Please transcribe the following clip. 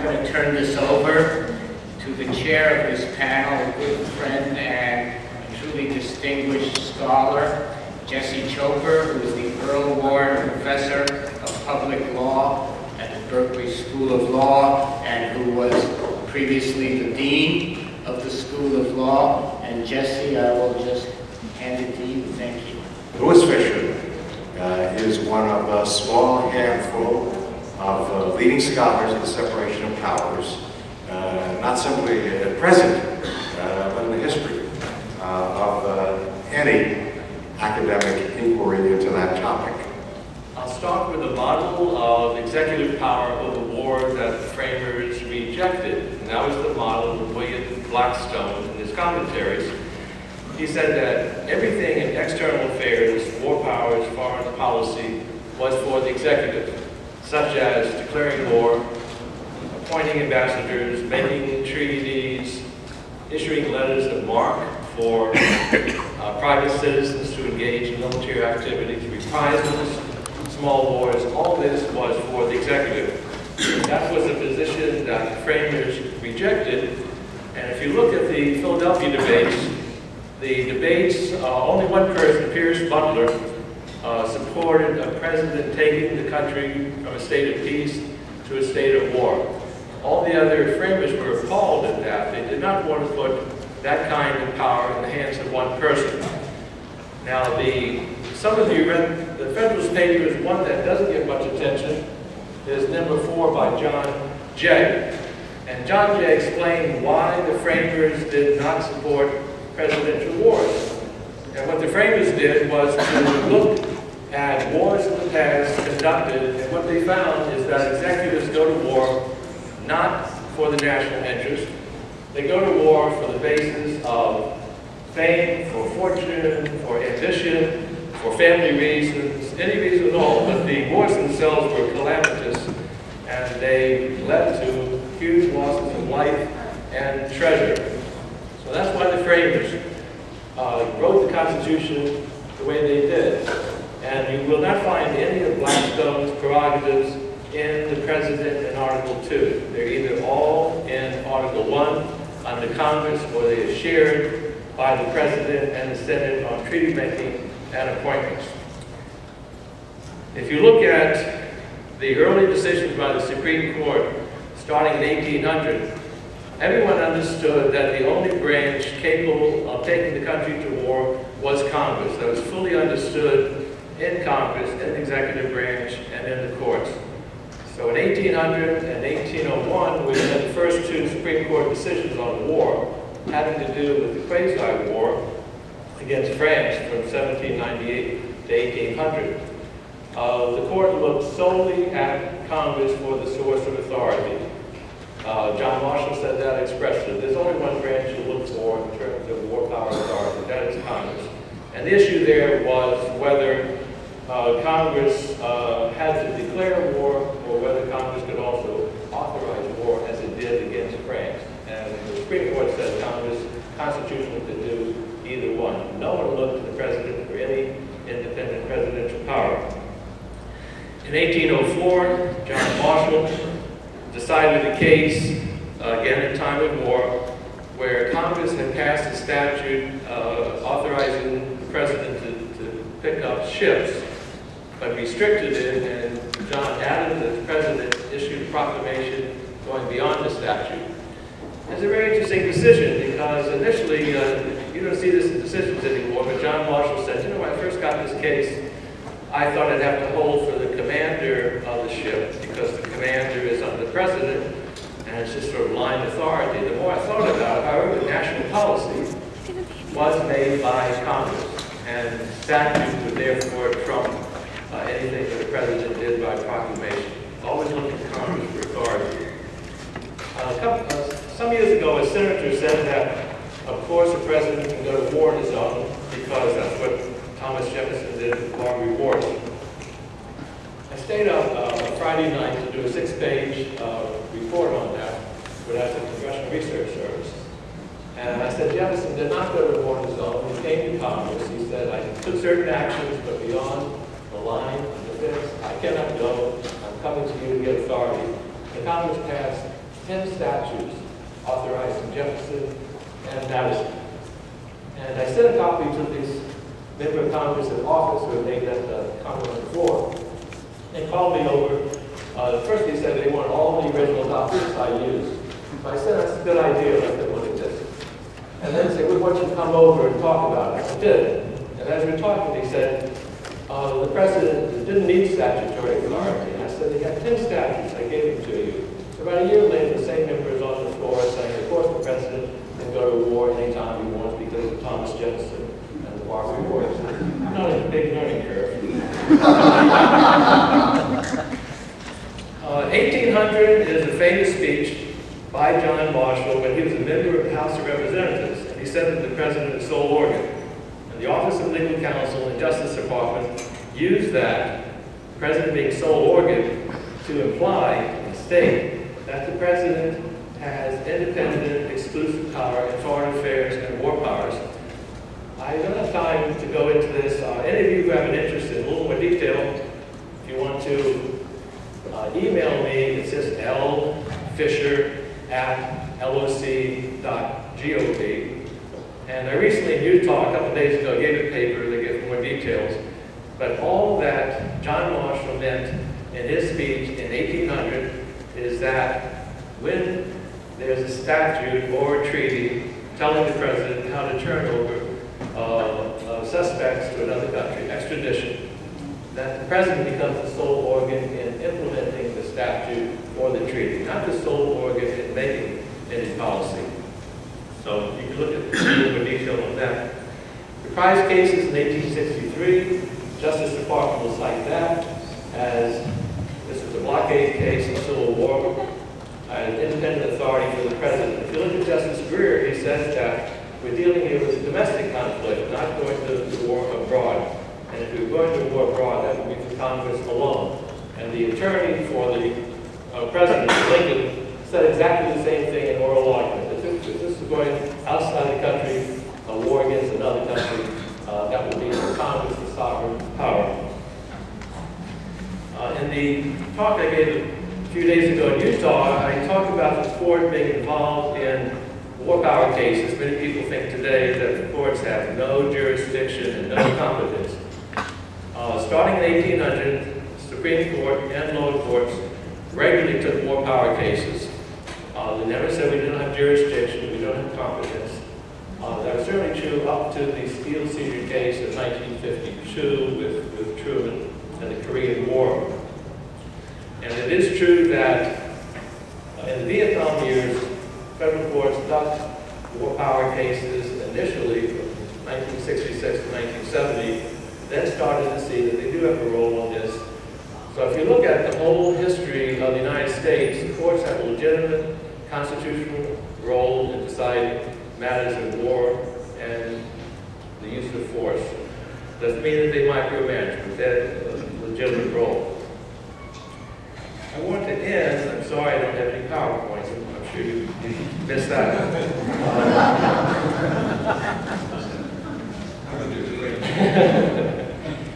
going to turn this over to the chair of this panel, a good friend and a truly distinguished scholar, Jesse Choper, who is the Earl Ward Professor of Public Law at the Berkeley School of Law, and who was previously the Dean of the School of Law. And Jesse, I will just hand it to you. Thank you. Louis Fisher is one of a small handful of leading scholars in the separation of powers, not simply at present, but in the history of any academic inquiry into that topic. I'll start with a model of executive power over war that the framers rejected. And that was the model of William Blackstone in his commentaries. He said that everything in external affairs, war powers, foreign policy, was for the executive, such as declaring war, appointing ambassadors, making treaties, issuing letters of marque for private citizens to engage in military activities, reprisals, small wars. All this was for the executive. That was a position that the framers rejected. And if you look at the Philadelphia debates, only one person, Pierce Butler, supported a president taking the country from a state of peace to a state of war. All the other framers were appalled at that. They did not want to put that kind of power in the hands of one person. Now, some of you read the Federalist Papers. One that doesn't get much attention is number 4 by John Jay. And John Jay explained why the framers did not support presidential wars. And what the framers did was to look at wars in the past conducted, and what they found is that executives go to war not for the national interest. They go to war for the basis of fame, for fortune, for ambition, for family reasons, any reason at all. But the wars themselves were calamitous, and they led to huge losses of life and treasure. So that's why the framers wrote the Constitution the way they did. And you will not find any of Blackstone's prerogatives in the President in Article 2. They're either all in Article 1 under Congress, or they are shared by the President and the Senate on treaty making and appointments. If you look at the early decisions by the Supreme Court starting in 1800, everyone understood that the only branch capable of taking the country to war was Congress. That was fully understood in Congress, in the executive branch, and in the courts. So in 1800 and 1801, we had the first 2 Supreme Court decisions on war, having to do with the quasi-war against France from 1798 to 1800. The court looked solely at Congress for the source of authority. John Marshall said that expressly. There's only one branch you look for in terms of war power authority, that is Congress. And the issue there was whether Congress had to declare war, or whether Congress could also authorize war as it did against France. And the Supreme Court said Congress constitutionally could do either one. No one looked to the president for any independent presidential power. In 1804, John Marshall decided a case, again in time of war, where Congress had passed a statute authorizing the president to pick up ships, but restricted it, and John Adams, as president, issued a proclamation going beyond the statute. It's a very interesting decision, because initially, you don't see this in decisions anymore, but John Marshall said, you know, when I first got this case, I thought I'd have to hold for the commander of the ship, because the commander is under the president, and it's just sort of blind authority. The more I thought about it, however, national policy was made by Congress, and statutes would therefore trump anything that the president did by proclamation. Always look to Congress for authority. Some years ago, a senator said that, of course, the president can go to war on his own, because that's what Thomas Jefferson did with long rewards. I stayed up on Friday night to do a 6-page report on that with the Congressional Research Service. And I said, Jefferson did not go to war on his own. He came to Congress. He said, I took certain actions, but beyond the line of defense, I cannot go. I'm coming to you to get authority. The Congress passed 10 statutes authorizing Jefferson and Madison. And I sent a copy to this member of Congress in office who had made that comment before. They called me over. First they said they wanted all the original documents I used. So I said, that's a good idea, let them look at this. And then they said, we want you to come over and talk about it. I did. And as we were talking, they said, the president didn't need statutory authority. And I said, they had 10 statutes, I gave them to you. So about a year later, the same member is on the floor saying, of course the president can go to war anytime he wants because of Thomas Jefferson and the Barbary Wars. Not a big learning curve. 1800 is a famous speech by John Marshall when he was a member of the House of Representatives. And he said that the president is sole organ. And the Office of Legal Counsel and Justice Department used that, the president being sole organ, to imply and state that the president has independent, exclusive power in foreign affairs and war powers. I don't have time to go into this. Any of you who have an interest in a little more detail, if you want to email me, it's just lfisher@loc.gov. And I recently in Utah, a couple of days ago, gave a paper that gave more details. But all that John Marshall meant in his speech in 1800 is that when there's a statute or a treaty telling the president how to turn over suspects to another country, extradition, that the president becomes the sole organ in implementing the statute or the treaty, not the sole organ in making any policy. So you can look at a little more detail on that. The prize cases in 1863, Justice Department will cite that as this is a blockade case in Civil War, an independent authority for the president. If you look at Justice Greer, he says that we're dealing here with a domestic conflict, not going to war abroad. And if we were going to war abroad, that would be for Congress alone. And the attorney for the president, Lincoln, said exactly the same thing in oral argument. If this is going outside the country, a war against another country, that would be for Congress, the sovereign power. In the talk I gave a few days ago in Utah, I talked about the court being involved in war power cases. Many people think today that the courts have no jurisdiction and no competence. Starting in 1800, the Supreme Court and lower courts regularly took war power cases. They never said we didn't have jurisdiction, we don't have competence. That was certainly true up to the Steel Seizure case of 1952 with Truman and the Korean War. And it is true that in the Vietnam years, federal courts ducked war power cases initially from 1966 to 1970, then started to see that they do have a role in this. So if you look at the whole history of the United States, the courts have a legitimate constitutional role in deciding matters of war and the use of force. Doesn't mean that they micromanage, but they have a legitimate role. I want to end, I'm sorry I don't have any PowerPoints, I'm sure you missed that.